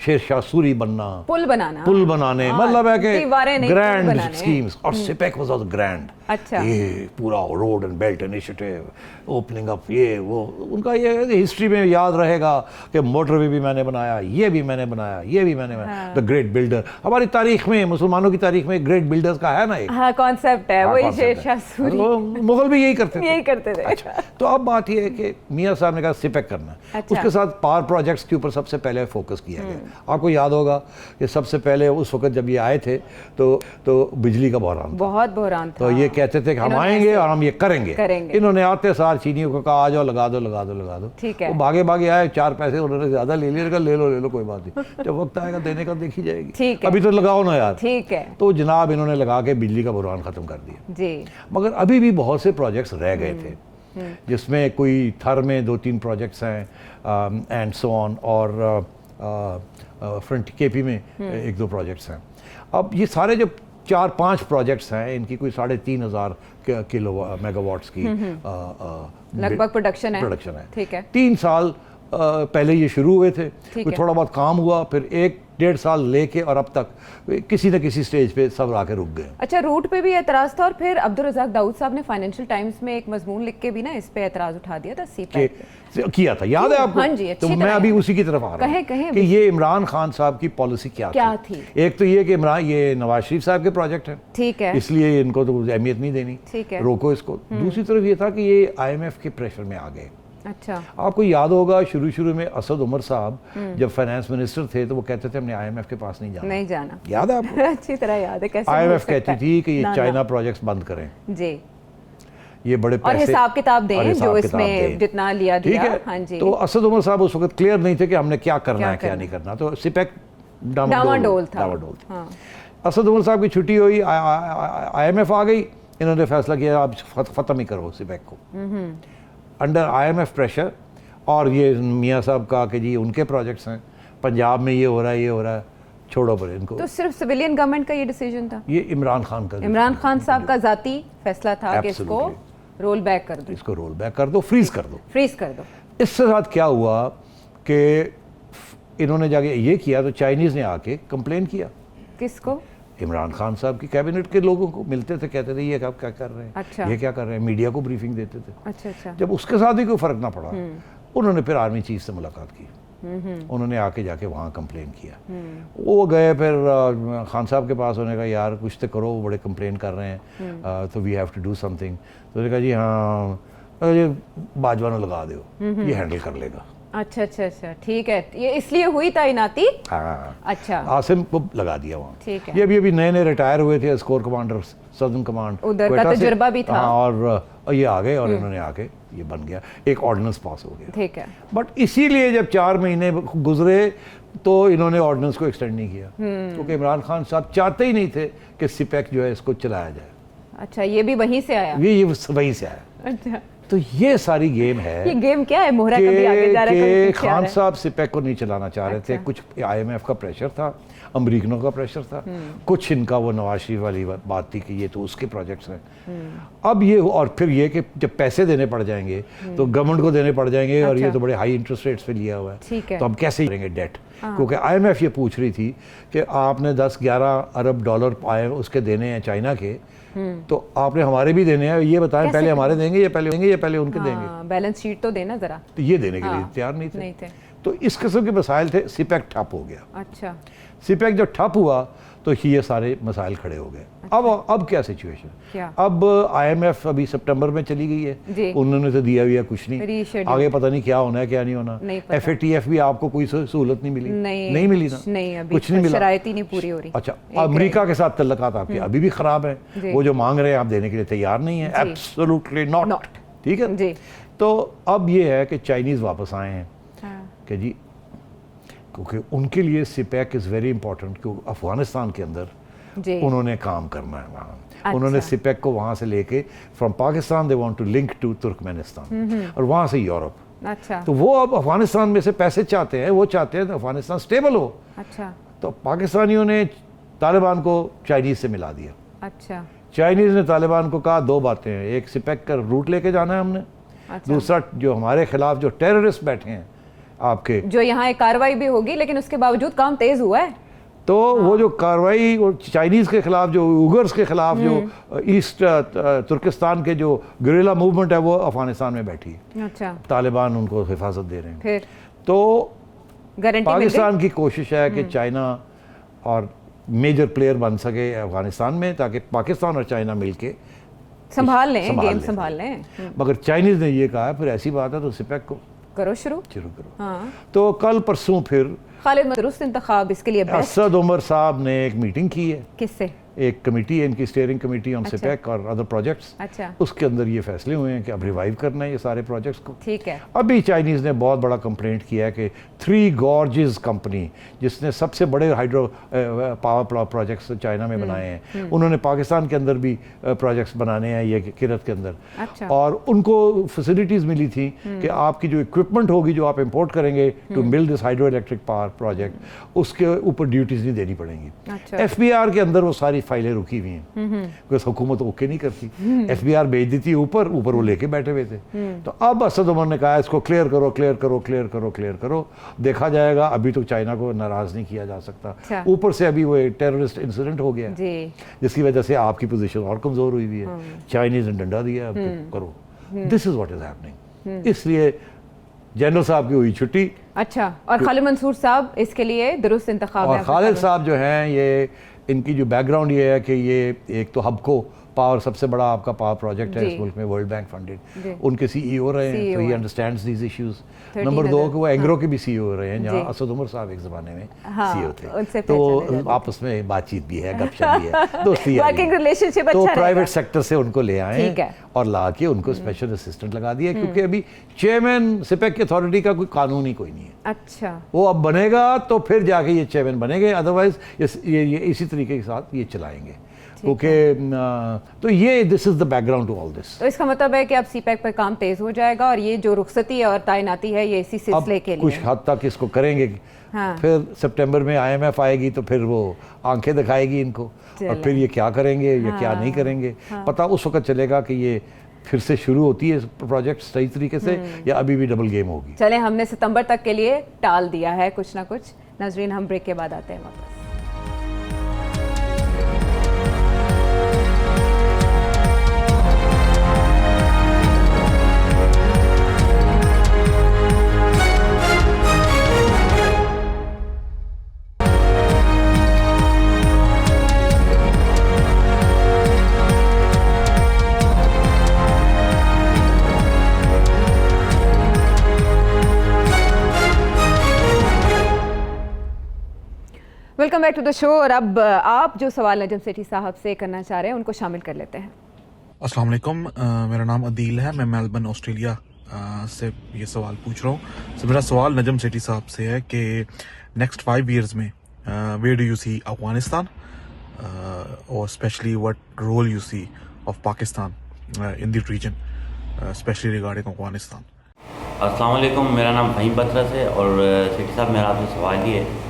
शेरशाह सूरी बनना, पुल बनाने, मतलब है कि ग्रैंड स्कीम्स। और सिपेक वाज आल्सो ग्रैंड। अच्छा, ये पूरा road and belt initiative, opening up, ये वो उनका ये हिस्ट्री में याद रहेगा कि मोटरवे भी मैंने बनाया, ये भी मैंने बनाया, ये भी मैंने बनाया। द ग्रेट बिल्डर, हमारी तारीख में, मुसलमानों की तारीख में ग्रेट बिल्डर्स का है ना एक कॉन्सेप्ट है, वही शेरशाह सूरी। मुगल भी यही करते थे। अच्छा, तो अब बात ये है कि मियाँ साहब ने कहा सिपेक करना है। उसके साथ पावर प्रोजेक्ट्स के ऊपर सबसे पहले फोकस किया गया। आपको याद होगा कि सबसे पहले उस वक्त जब ये आए थे तो बिजली का बहरान था, बहुत बहरान था। तो ये कहते थे कि हम आएंगे और हम ये करेंगे। इन्होंने आते सार चीनियों को कहा आ जाओ लगा दो लगा दो लगा दो, ठीक है। वो भागे भागे आए, 4 पैसे उन्होंने ज्यादा ले लिए, ले लो कोई बात नहीं, जब वक्त आएगा देने का देखी जाएगी, ठीक है, अभी तो लगाओ ना यार, ठीक है। तो जनाब इन्होंने लगा के बिजली का बुरहान खत्म कर दिया जी। मगर अभी भी बहुत से प्रोजेक्ट्स रह गए थे, जिसमें कोई थर में 2-3 प्रोजेक्ट्स हैं एंड सो ऑन, और फ्रंट केपी में 1-2 प्रोजेक्ट्स हैं। अब ये सारे जो 4-5 प्रोजेक्ट्स हैं, इनकी कोई 3,500 किलो मेगावाट्स की लगभग प्रोडक्शन है, ठीक है। 3 साल पहले ये शुरू हुए थे, थोड़ा बहुत काम हुआ, फिर 1-1.5 साल लेके और अब तक किसी न किसी स्टेज पे सब आके रुक गए। अच्छा, रूट पे भी एतराज था और फिर अब्दुल रज़ाक दाऊद साहब ने फाइनेंशियल टाइम्स में एक मजमून लिख के भी ना इस पे एतराज उठा दिया था, सीपैक किया था, याद है आपको? हाँ जी, तो मैं अभी उसी की तरफ आ रहा हूँ कि ये इमरान खान साहब की पॉलिसी क्या थी। एक तो ये कि ये नवाज शरीफ साहब के प्रोजेक्ट हैं, ठीक है, इसलिए इनको तो अहमियत नहीं देनी, ठीक है, रोको इसको। दूसरी तरफ ये था कि ये IMF के प्रेशर में आ गए। अच्छा, आपको याद होगा शुरू में असद उमर साहब जब फाइनेंस मिनिस्टर थे तो वो कहते थे हमने IMF के पास नहीं जाना, याद है आपको? अच्छी तरह याद है। कैसे IMF कहती थी कि ये चाइना प्रोजेक्ट्स बंद करें जी, ये बड़े पैसे और हिसाब किताब दें जो इसमें जितना लिया दिया, हाँ जी। तो असद उमर साहब उस वक्त क्लियर नहीं थे कि हमने क्या करना है क्या नहीं करना, तो सिपेक डामाडोल था। असद उमर साहब की छुट्टी हुई, IMF आ गई, इन्होंने फैसला किया आप खत्म ही करो सिपेक को अंडर IMF प्रेशर, और ये मियाँ साहब का कि जी उनके प्रोजेक्ट्स हैं, पंजाब में ये हो रहा है, छोड़ो पर इनको। तो सिर्फ सिविलियन गवर्नमेंट का ये डिसीजन था? ये इमरान खान का, इमरान खान साहब का जाती फैसला था कि इसको रोल बैक कर दो, इसको रोल बैक कर दो, फ्रीज कर दो। इससे साथ क्या हुआ कि इन्होंने जाके ये किया तो चाइनीज ने आके कंप्लेन किया। किसको? इमरान खान साहब की कैबिनेट के लोगों को मिलते थे, कहते थे ये क्या कर रहे हैं, अच्छा। ये क्या कर रहे हैं, मीडिया को ब्रीफिंग देते थे। अच्छा। जब उसके साथ ही कोई फर्क ना पड़ा, उन्होंने फिर आर्मी चीफ से मुलाकात की, उन्होंने आके जाके वहाँ कंप्लेन किया। वो गए फिर खान साहब के पास, उन्होंने कहा यार कुछ तो करो, वो बड़े कंप्लेन कर रहे हैं, तो we have to do something. तो उन्होंने कहा जी हाँ ये बाजवा ने लगा दो, ये हैंडल कर लेगा। अच्छा, ठीक है, ये इसलिए हुई तैनाती। हाँ, अच्छा, आसिम को लगा दिया वहाँ, ठीक है। ये अभी नए रिटायर हुए थे स्कोर कमांडर सदर्न कमांड, उधर का तजुर्बा भी था, और ये आ गए और इन्होंने आके ये बन गया, एक ऑर्डिनेंस पास हो गया, ठीक है। बट इसीलिए जब 4 महीने गुजरे तो इन्होंने ऑर्डिनेंस को एक्सटेंड नहीं किया, क्योंकि इमरान खान साहब चाहते ही नहीं थे कि सिपेक जो है इसको चलाया जाए। अच्छा, ये भी वहीं से आया? ये वहीं से आया। अच्छा, तो ये सारी गेम है। ये गेम क्या है? मोहरा कभी आगे जा रहा है, कभी पीछे आ रहा है। खान साहब सिपेक को नहीं चलाना चाह रहे थे, कुछ IMF का प्रेशर था, अमरीकनों का प्रेशर था, कुछ इनका वो नवाज शरीफ वाली बात थी कि ये तो उसके प्रोजेक्ट्स हैं। अब ये और फिर ये कि जब पैसे देने पड़ जाएंगे तो गवर्नमेंट को देने पड़ जाएंगे, और ये तो बड़े हाई इंटरेस्ट रेट्स पे लिया हुआ है, तो हम कैसे करेंगे डेट, क्योंकि IMF ये पूछ रही थी कि आपने 10-11 अरब डॉलर पाए उसके देने हैं चाइना के, तो आपने हमारे भी देने हैं, ये बताएं पहले हमारे देंगे या पहले उनके देंगे, बैलेंस शीट तो देना जरा। तो ये देने के लिए तैयार नहीं थे। तो इस किस्म के मसाइल थे, सिपेक ठप हो गया। अच्छा, सिपेक जब ठप हुआ तो ये सारे मसाइल खड़े हो गए। अच्छा। अब क्या सिचुएशन? अब IMF अभी सितंबर में चली गई है, उन्होंने तो दिया हुआ कुछ नहीं, आगे पता नहीं क्या होना है क्या नहीं होना। FATF भी आपको कोई सहूलत नहीं मिली, नहीं मिली ना, कुछ नहीं मिला, शराइत ही नहीं पूरी हो रही। अच्छा, अमेरिका के साथ तल्लुकात आपके अभी भी खराब है, वो जो मांग रहे हैं आप देने के लिए तैयार नहीं है, एब्सोल्युटली नॉट, ठीक है। तो अब ये है कि चाइनीज वापस आए हैं कि जी, क्योंकि उनके लिए सिपेक इज़ वेरी इंपॉर्टेंट, क्योंकि अफगानिस्तान के अंदर उन्होंने काम करना है वहाँ। अच्छा। उन्होंने सिपेक को वहाँ से लेके from Pakistan they want to link to Turkmenistan, और वहाँ से यूरोप। अच्छा, तो वो अब अफगानिस्तान में से पैसे चाहते हैं, वो चाहते हैं तो अफगानिस्तान स्टेबल हो। अच्छा, तो पाकिस्तानियों ने तालिबान को चाइनीज से मिला दिया। अच्छा, चाइनीज ने तालिबान को कहा 2 बातें हैं, एक सिपेक का रूट लेके जाना है हमने, दूसरा जो हमारे खिलाफ जो टेररिस्ट बैठे हैं आपके, जो यहाँ एक कार्रवाई भी होगी लेकिन उसके बावजूद काम तेज हुआ है, तो वो जो कार्रवाई चाइनीज़ के खिलाफ, जो उगर्स के खिलाफ, जो ईस्ट तुर्किस्तान के जो गुरिल्ला मूवमेंट है वो अफगानिस्तान में बैठी है। अच्छा, तालिबान उनको हिफाजत दे रहे हैं। फिर तो पाकिस्तान की कोशिश है कि चाइना और मेजर प्लेयर बन सके अफगानिस्तान में, ताकि पाकिस्तान और चाइना मिलके संभाल लें। मगर चाइनीज़ ने ये कहा फिर ऐसी बात है तो सिपेक को करो शुरू करो। हाँ। तो कल परसों फिर खालिद मदरुस्त इंतखाब, इसके लिए असद उमर साहब ने एक मीटिंग की है। किससे? एक कमेटी है इनकी, स्टीयरिंग कमेटी ऑन सिपेक और अदर प्रोजेक्ट्स, उसके अंदर ये फैसले हुए हैं कि अब रिवाइव करना है ये सारे प्रोजेक्ट्स को। ठीक है। अभी चाइनीज़ ने बहुत बड़ा कंप्लेंट किया है कि थ्री गॉर्जेस कंपनी, जिसने सबसे बड़े हाइड्रो पावर प्रोजेक्ट्स चाइना में बनाए हैं, उन्होंने पाकिस्तान के अंदर भी प्रोजेक्ट्स बनाने हैं ये किरत के अंदर। और उनको फैसिलिटीज़ मिली थी कि आपकी जो इक्विपमेंट होगी जो आप इंपोर्ट करेंगे to build this hydroelectric power project, उसके ऊपर ड्यूटीज़ नहीं देनी पड़ेंगी। FBR के अंदर वो सारी फाइलें रुकी हुई हैं बिकॉज हुकूमत ओके नहीं करती। FBR भेज दी थी ऊपर वो लेके बैठे हुए थे। तो अब असद उमर ने कहा इसको क्लियर करो, क्लियर करो, क्लियर करो, क्लियर करो, देखा जाएगा। अभी तो चाइना को नाराज नहीं किया जा सकता। ऊपर से अभी वो टेररिस्ट इंसिडेंट हो गया जिसकी वजह से आपकी पोजीशन और कमजोर हुई हुई है। चाइनीज ने डंडा दिया, अब तो करो। This is what is happening. इसलिए जनरल साहब की हुई छुट्टी। अच्छा, और खालिद मंसूर साहब इसके लिए दुरुस्त इंतखाब। और खालिद साहब जो हैं, ये इनकी जो बैकग्राउंड ये है कि ये एक तो हबको पावर सबसे बड़ा आपका पावर प्रोजेक्ट है इस मुल्क में, वर्ल्ड बैंक फंडेड, उनके CEO रहे हैं, तो he understands these issues. Number 2 कि वो एंग्रो के भी CEO रहे हैं, जहाँ असद उमर साहब एक ज़माने में CEO थे, तो आपस में बातचेत भी है, गपशप भी है, दोस्ती है। तो प्राइवेट सेक्टर से उनको ले आए और ला के उनको स्पेशल असिस्टेंट लगा दिया, क्योंकि अभी चेयरमैन सिपेक की अथॉरिटी का कोई कानून ही कोई नहीं है। अच्छा, वो अब बनेगा तो फिर जाके ये चेयरमैन बनेंगे, अदरवाइज ये इसी तरीके के साथ ये चलाएंगे। ओके, तो ये this is the background to all this. तो इसका मतलब है कि अब सीपैक पर काम तेज हो जाएगा और ये जो रुखसती और तैनाती है ये इसी सिलसिले के लिए कुछ हद तक इसको करेंगे। फिर सितंबर में IMF आएगी तो फिर वो आंखें दिखाएगी इनको, और फिर ये क्या करेंगे या क्या नहीं करेंगे, पता उस वक्त चलेगा कि ये फिर से शुरू होती है प्रोजेक्ट सही तरीके से या अभी भी डबल गेम होगी। चले, हमने सितंबर तक के लिए टाल दिया है कुछ ना कुछ। नाजरीन, हम ब्रेक के बाद आते हैं वापस। Welcome back to the show. और अब आप जो सवाल नजम सेठी साहब से करना चाह रहे हैं उनको शामिल कर लेते हैं। अस्सलाम वालेकुम, मेरा नाम अदील है, मैं मेलबर्न ऑस्ट्रेलिया से ये सवाल पूछ रहा हूँ। तो मेरा सवाल नजम सेठी साहब से है कि नेक्स्ट 5 years में where do you see Afghanistan और specially what role you see of Pakistan in the region, specially regarding Afghanistan. अस्सलाम वालेकुम, मेरा नाम फ़हीम बतरस है और सेठी साहब मेरा आपसे सवाल ये है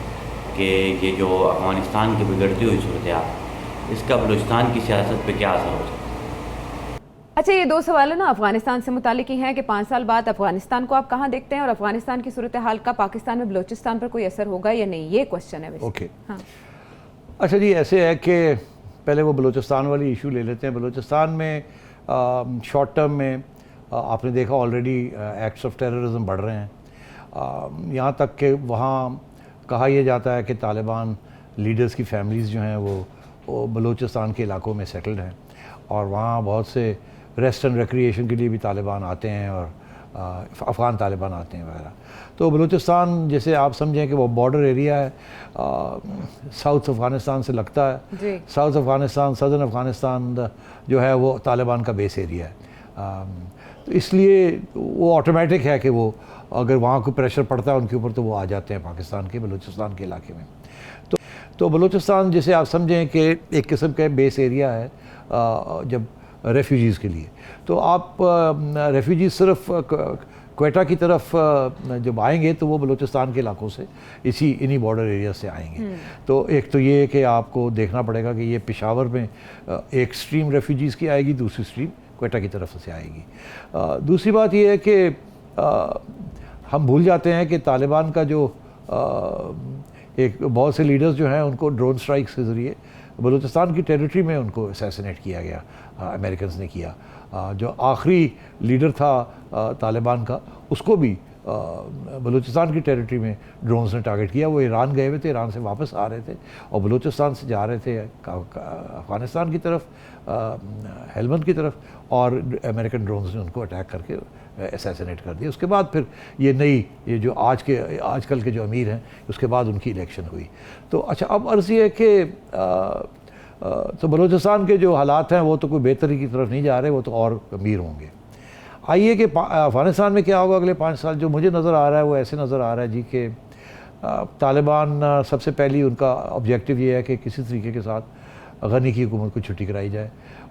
कि ये जो अफगानिस्तान की बिगड़ती हुई सूरत इसका बलूचिस्तान की सियासत पे क्या असर हो सकता है? अच्छा, ये 2 सवाल है ना अफगानिस्तान से मुतालिक ही हैं कि 5 साल बाद अफगानिस्तान को आप कहाँ देखते हैं और अफगानिस्तान की सूरत हाल का पाकिस्तान में बलूचिस्तान पर कोई असर होगा या नहीं, ये क्वेश्चन है। ओके, अच्छा जी, ऐसे है कि पहले वो बलूचिस्तान वाली इशू ले लेते हैं। बलूचिस्तान में शॉर्ट टर्म में आपने देखा ऑलरेडी एक्ट्स ऑफ टेररिज्म बढ़ रहे हैं। यहाँ तक कि वहाँ कहा यह जाता है कि तालिबान लीडर्स की फैमिलीज़ जो हैं वो बलूचिस्तान के इलाकों में सेटल्ड हैं और वहाँ बहुत से रेस्ट एंड रिक्रिएशन के लिए भी तालिबान आते हैं और अफ़गान तालिबान आते हैं वगैरह। तो बलूचिस्तान जैसे आप समझें कि वो बॉर्डर एरिया है, साउथ अफ़गानिस्तान से लगता है। साउथ अफ़गानिस्तान, सदर्न अफ़गानिस्तान जो है वो तालिबान का बेस एरिया है। तो इसलिए वो ऑटोमेटिक है कि वो अगर वहाँ कोई प्रेशर पड़ता है उनके ऊपर तो वो आ जाते हैं पाकिस्तान के बलूचिस्तान के इलाके में। तो बलूचिस्तान जैसे आप समझें कि एक किस्म का बेस एरिया है जब रेफ्यूजीज़ के लिए। तो आप रेफ्यूजीज सिर्फ क्वेटा की तरफ जब आएंगे तो वो बलूचिस्तान के इलाकों से इन्हीं बॉर्डर एरिया से आएंगे। तो एक तो ये कि आपको देखना पड़ेगा कि ये पेशावर में एक स्ट्रीम रेफ्यूजीज़ की आएगी, दूसरी स्ट्रीम क्वेटा की तरफ से आएगी। दूसरी बात ये है कि हम भूल जाते हैं कि तालिबान का जो एक बहुत से लीडर्स जो हैं उनको ड्रोन स्ट्राइक्स के ज़रिए बलूचिस्तान की टेरिटरी में उनको असैसिनेट किया गया, अमेरिकन्स ने किया। जो आखिरी लीडर था तालिबान का उसको भी बलूचिस्तान की टेरिटरी में ड्रोन्स ने टारगेट किया। वो ईरान गए हुए थे, ईरान से वापस आ रहे थे और बलूचिस्तान से जा रहे थे अफ़गानिस्तान की तरफ, हेलमंद की तरफ, और अमेरिकन ड्रोन्स ने उनको अटैक करके असैसिनेट कर दिया। उसके बाद फिर ये जो आजकल के जो अमीर हैं उसके बाद उनकी इलेक्शन हुई। तो अच्छा, अब अर्ज़ ये है कि तो बलूचिस्तान के जो हालात हैं वो तो कोई बेहतरी की तरफ नहीं जा रहे, वो तो और गंभीर होंगे। आइए कि अफ़गानिस्तान में क्या होगा अगले 5 साल। जो मुझे नज़र आ रहा है वो ऐसे नज़र आ रहा है जी कि तालिबान सबसे पहली उनका ऑब्जेक्टिव ये है कि किसी तरीके के साथ गनी की हुकूमत को छुट्टी कराई जाए,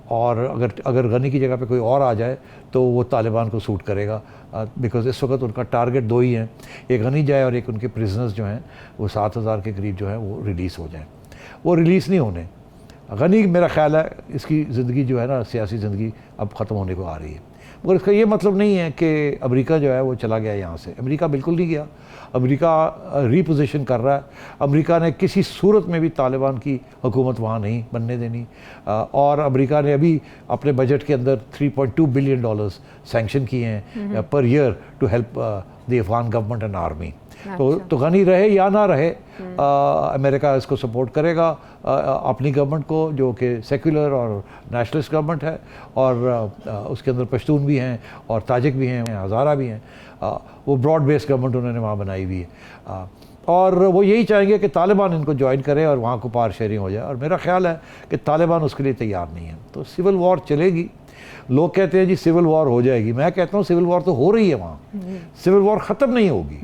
और अगर गनी की जगह पे कोई और आ जाए तो वो तालिबान को सूट करेगा, बिकॉज़ इस वक्त उनका टारगेट 2 ही हैं, एक गनी जाए और एक उनके प्रिजनर्स जो हैं वो 7000 के करीब जो हैं वो रिलीज़ हो जाएं। वो रिलीज़ नहीं होने। गनी मेरा ख़्याल है इसकी ज़िंदगी जो है ना, सियासी ज़िंदगी अब ख़त्म होने को आ रही है। मगर इसका ये मतलब नहीं है कि अमेरिका जो है वो चला गया यहाँ से। अमेरिका बिल्कुल नहीं गया। अमेरिका रीपोजिशन कर रहा है। अमेरिका ने किसी सूरत में भी तालिबान की हुकूमत वहाँ नहीं बनने देनी, और अमेरिका ने अभी अपने बजट के अंदर $3.2 बिलियन सैंक्शन किए हैं per year to help the Afghan government and army. तो गनी रहे या ना रहे, अमेरिका इसको सपोर्ट करेगा, अपनी गवर्नमेंट को जो कि सेक्युलर और नेशनलिस्ट गवर्नमेंट है, और उसके अंदर पश्तून भी हैं और ताजिक भी हैं, हज़ारा भी हैं। वो ब्रॉड बेस्ड गवर्नमेंट उन्होंने वहाँ बनाई हुई है, और वो यही चाहेंगे कि तालिबान इनको ज्वाइन करे और वहाँ को पावर शेयरिंग हो जाए। और मेरा ख्याल है कि तालिबान उसके लिए तैयार नहीं है। तो सिविल वॉर चलेगी। लोग कहते हैं जी सिविल वॉर हो जाएगी, मैं कहता हूँ सिविल वॉर तो हो रही है वहाँ, सिविल वॉर ख़त्म नहीं होगी।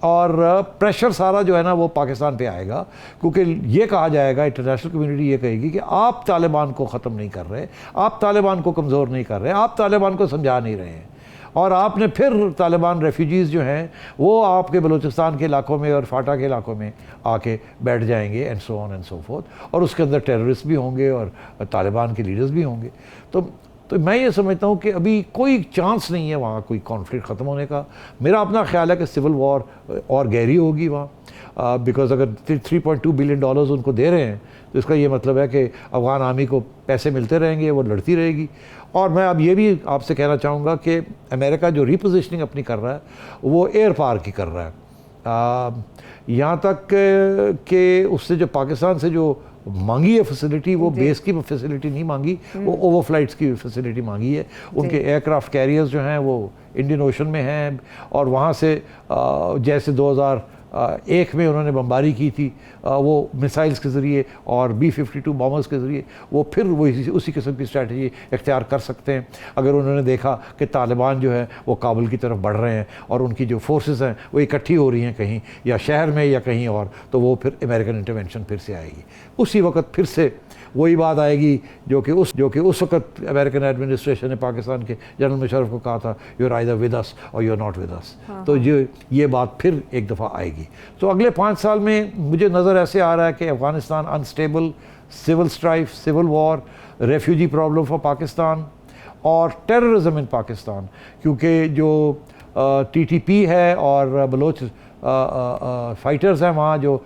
और प्रेशर सारा जो है ना वो पाकिस्तान पे आएगा, क्योंकि ये कहा जाएगा, इंटरनेशनल कम्युनिटी ये कहेगी कि आप तालिबान को ख़त्म नहीं कर रहे, आप तालिबान को कमज़ोर नहीं कर रहे, आप तालिबान को समझा नहीं रहे हैं, और आपने फिर तालिबान रेफ्यूजीज़ जो हैं वो आपके बलूचिस्तान के इलाकों में और फाटा के इलाकों में आके बैठ जाएंगे, and so on and so fourth, और उसके अंदर टेररिस्ट भी होंगे और तालिबान के लीडर्स भी होंगे। तो मैं ये समझता हूँ कि अभी कोई चांस नहीं है वहाँ कोई कॉन्फ्लिक्ट ख़त्म होने का। मेरा अपना ख्याल है कि सिविल वॉर और गहरी होगी वहाँ, बिकॉज अगर $3.2 बिलियन उनको दे रहे हैं तो इसका ये मतलब है कि अफ़गान आर्मी को पैसे मिलते रहेंगे, वो लड़ती रहेगी। और मैं अब ये भी आपसे कहना चाहूँगा कि अमेरिका जो रीपोजिशनिंग अपनी कर रहा है वो एयर पार की कर रहा है, यहाँ तक कि उससे जो पाकिस्तान से जो मांगी है फैसिलिटी, वो बेस की फैसिलिटी नहीं मांगी, वो ओवरफ्लाइट्स की फैसिलिटी मांगी है। उनके एयरक्राफ्ट कैरियर्स जो हैं वो इंडियन ओशन में हैं, और वहाँ से जैसे 2001 में उन्होंने बमबारी की थी वो मिसाइल्स के ज़रिए और B-52 बॉम्बर्स के ज़रिए, वो फिर वो उसी किस्म की स्ट्रैटेजी इख्तियार कर सकते हैं। अगर उन्होंने देखा कि तालिबान जो है वो काबुल की तरफ बढ़ रहे हैं और उनकी जो फोर्सेस हैं वो इकट्ठी हो रही हैं कहीं या शहर में या कहीं और, तो वो फिर अमेरिकन इंटरवेंशन फिर से आएगी। उसी वक्त फिर से वही बात आएगी जो कि उस वक्त अमेरिकन एडमिनिस्ट्रेशन ने पाकिस्तान के जनरल मुशर्रफ को कहा था, you are either with us or you are not with us. तो ये बात फिर एक दफ़ा आएगी। तो अगले 5 साल में मुझे नज़र ऐसे आ रहा है कि Afghanistan unstable, civil strife, civil war, refugee problem for Pakistan और टेररिज्म इन पाकिस्तान, क्योंकि जो TTP है और बलोच फाइटर्स हैं वहाँ, जो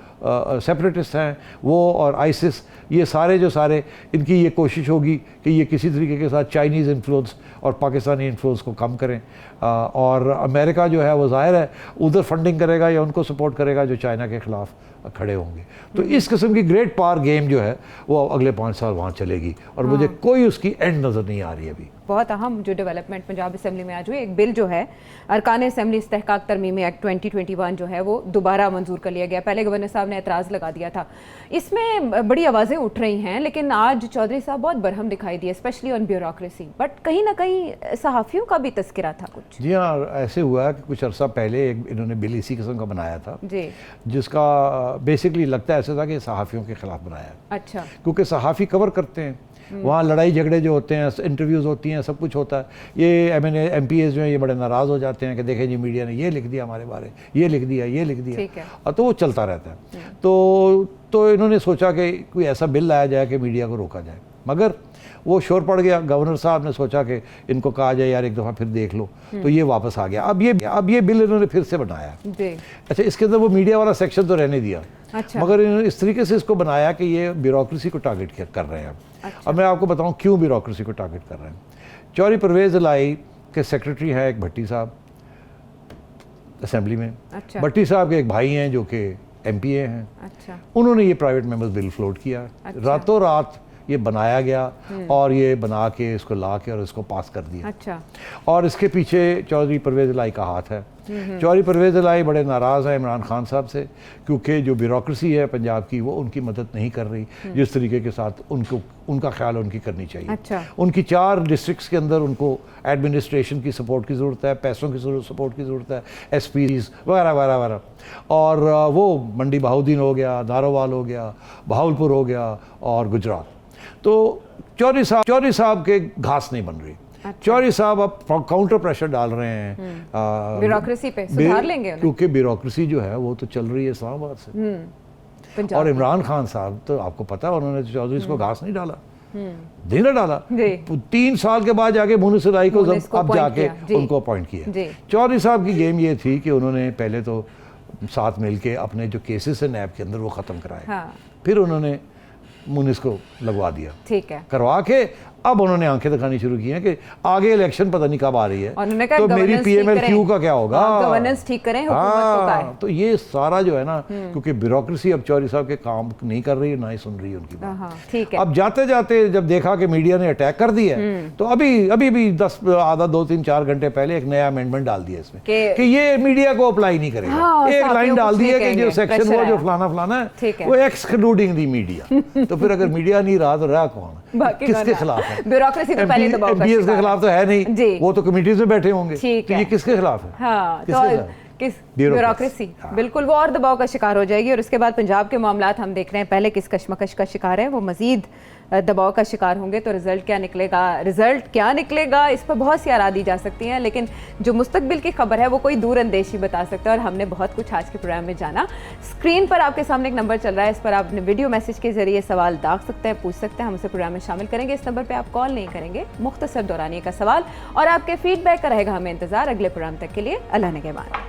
सेपरेटिस्ट हैं वो, और आइसिस, ये सारे इनकी ये कोशिश होगी कि ये किसी तरीके के साथ चाइनीज़ इन्फ्लुएंस और पाकिस्तानी इन्फ्लुएंस को कम करें, और अमेरिका जो है वो ज़ाहिर है उधर फंडिंग करेगा या उनको सपोर्ट करेगा जो चाइना के ख़िलाफ़ खड़े होंगे। तो इस किस्म की ग्रेट पावर गेम जो है वो अगले 5 साल वहाँ चलेगी, और मुझे कोई उसकी एंड नज़र नहीं आ रही अभी। बहुत अहम जो डेवलपमेंट पंजाब असेंबली में आज हुई, एक बिल जो है अरकान असेंबली इस्तेहकाक तरमीमी एक्ट 2021 जो है वो दोबारा मंजूर कर लिया गया। पहले गवर्नर साहब ने एतराज़ लगा दिया था, इसमें बड़ी आवाज़ें उठ रही हैं, लेकिन आज चौधरी साहब बहुत बरहम दिखाई दिए, स्पेशली ऑन ब्यूरोक्रेसी, बट कहीं ना कहीं सहाफ़ियों का भी तस्करा था कुछ। जी हाँ, ऐसे हुआ कि कुछ अर्सा पहले इन्होंने बिल इसी किस्म का बनाया था जी, जिसका बेसिकली लगता है ऐसा था कि सहाफ़ियों के ख़िलाफ़ बनाया। अच्छा, क्योंकि सहाफ़ी कवर करते हैं, वहाँ लड़ाई झगड़े जो होते हैं, इंटरव्यूज़ होती हैं, सब कुछ होता है। ये MPs जो हैं ये बड़े नाराज़ हो जाते हैं कि देखें जी मीडिया ने ये लिख दिया हमारे बारे, ये लिख दिया, और तो वो चलता रहता है। तो इन्होंने सोचा कि कोई ऐसा बिल लाया जाए कि मीडिया को रोका जाए, मगर वो शोर पड़ गया। गवर्नर साहब ने सोचा कि इनको कहा जाए यार एक दफ़ा फिर देख लो, तो ये वापस आ गया। अब ये बिल इन्होंने फिर से बनाया। अच्छा, इसके अंदर वो मीडिया वाला सेक्शन तो रहने दिया, अच्छा, मगर इन्होंने इस तरीके से इसको बनाया कि ये ब्यूरोक्रेसी को टारगेट कर रहे हैं। अच्छा। अब मैं आपको बताऊं क्यों ब्यूरोक्रेसी को टारगेट कर रहे हैं। चौधरी परवेज़ इलाही के सेक्रेटरी हैं एक भट्टी साहब असेंबली में। अच्छा। भट्टी साहब के एक भाई हैं जो कि MPA हैं। अच्छा। उन्होंने ये प्राइवेट मेंबर्स बिल फ्लोट किया। अच्छा। रातों रात ये बनाया गया और ये बना के इसको ला के और इसको पास कर दिया। अच्छा। और इसके पीछे चौधरी परवेज़ इलाही का हाथ है। चौधरी परवेज़ इलाही बड़े नाराज़ हैं इमरान खान साहब से, क्योंकि जो ब्यूरोक्रेसी है पंजाब की वो उनकी मदद नहीं कर रही जिस तरीके के साथ उनको उनका ख्याल उनकी करनी चाहिए। अच्छा। उनकी 4 डिस्ट्रिक्ट्स के अंदर उनको एडमिनिस्ट्रेशन की सपोर्ट की ज़रूरत है, पैसों की सपोर्ट की ज़रूरत है, SPs वगैरह वगैरह वगैरह। और वो मंडी बहाउद्दीन हो गया, नारोवाल हो गया, बहावलपुर हो गया और गुजरात। तो चौधरी साहब के घास नहीं बन रही। अच्छा। चौधरी साहब अब काउंटर प्रेशर डाल रहे हैं ब्यूरोक्रेसी पे, सुधार लेंगे उन्हें। क्योंकि ब्यूरोक्रेसी जो है वो तो चल रही है इस्लामाबाद से। और इमरान खान साहब तो आपको पता है उन्होंने चौधरी को घास नहीं डाला, नहीं ना डाला। 3 साल के बाद जाके मुनिस इलाही को अब जाके उनको अपॉइंट किया। चौधरी साहब की गेम ये थी कि उन्होंने पहले तो साथ मिलके अपने जो केसेस है नैब के अंदर वो ख़त्म कराए। हाँ। फिर उन्होंने मुनिस को लगवा दिया, ठीक है, करवा के अब उन्होंने आंखें दिखानी शुरू की हैं कि आगे इलेक्शन पता नहीं कब आ रही है, तो मेरी PMLQ का क्या होगा, गवर्नेंस ठीक करें, हुकूमत को क्या है। तो ये सारा जो है ना, क्योंकि ब्यूरोक्रेसी अब चौधरी साहब के काम नहीं कर रही है, ना ही सुन रही है उनकी बात। ठीक है। अब जाते जाते जब देखा कि मीडिया ने अटैक कर दिया तो अभी भी 2-3-4 घंटे पहले एक नया अमेंडमेंट डाल दिया इसमें कि ये मीडिया को अप्लाई नहीं करेगा। एक लाइन डाल दी है कि जो सेक्शन वो जो फलाना है वो एक्सक्लूडिंग दी मीडिया। तो फिर अगर मीडिया नहीं रहा तो रहा कौन, किसके खिलाफ? ब्यूरोक्रेसी तो पहले दबाव का MPs के खिलाफ तो है नहीं, वो तो कमेटीज में बैठे होंगे। तो ये किसके खिलाफ है? हाँ, किस ब्यूरोक्रेसी, बिल्कुल वो और दबाव का शिकार हो जाएगी। और उसके बाद पंजाब के मामलात हम देख रहे हैं, पहले किस कशमकश का शिकार है, वो मजीद दबाव का शिकार होंगे। तो रिजल्ट क्या निकलेगा इस पर बहुत सी आरा दी जा सकती हैं, लेकिन जो मुस्तकबिल की खबर है वो कोई दूर अंदेशी बता सकता है। और हमने बहुत कुछ आज के प्रोग्राम में जाना। स्क्रीन पर आपके सामने एक नंबर चल रहा है, इस पर आप अपने वीडियो मैसेज के जरिए सवाल दाग सकते हैं, पूछ सकते हैं, हम उसे प्रोग्राम में शामिल करेंगे। इस नंबर पर आप कॉल नहीं करेंगे, मुख्तसर दौरानिए का सवाल और आपके फीडबैक का रहेगा हमें इंतजार। अगले प्रोग्राम तक के लिए अल्लाह निगहबान।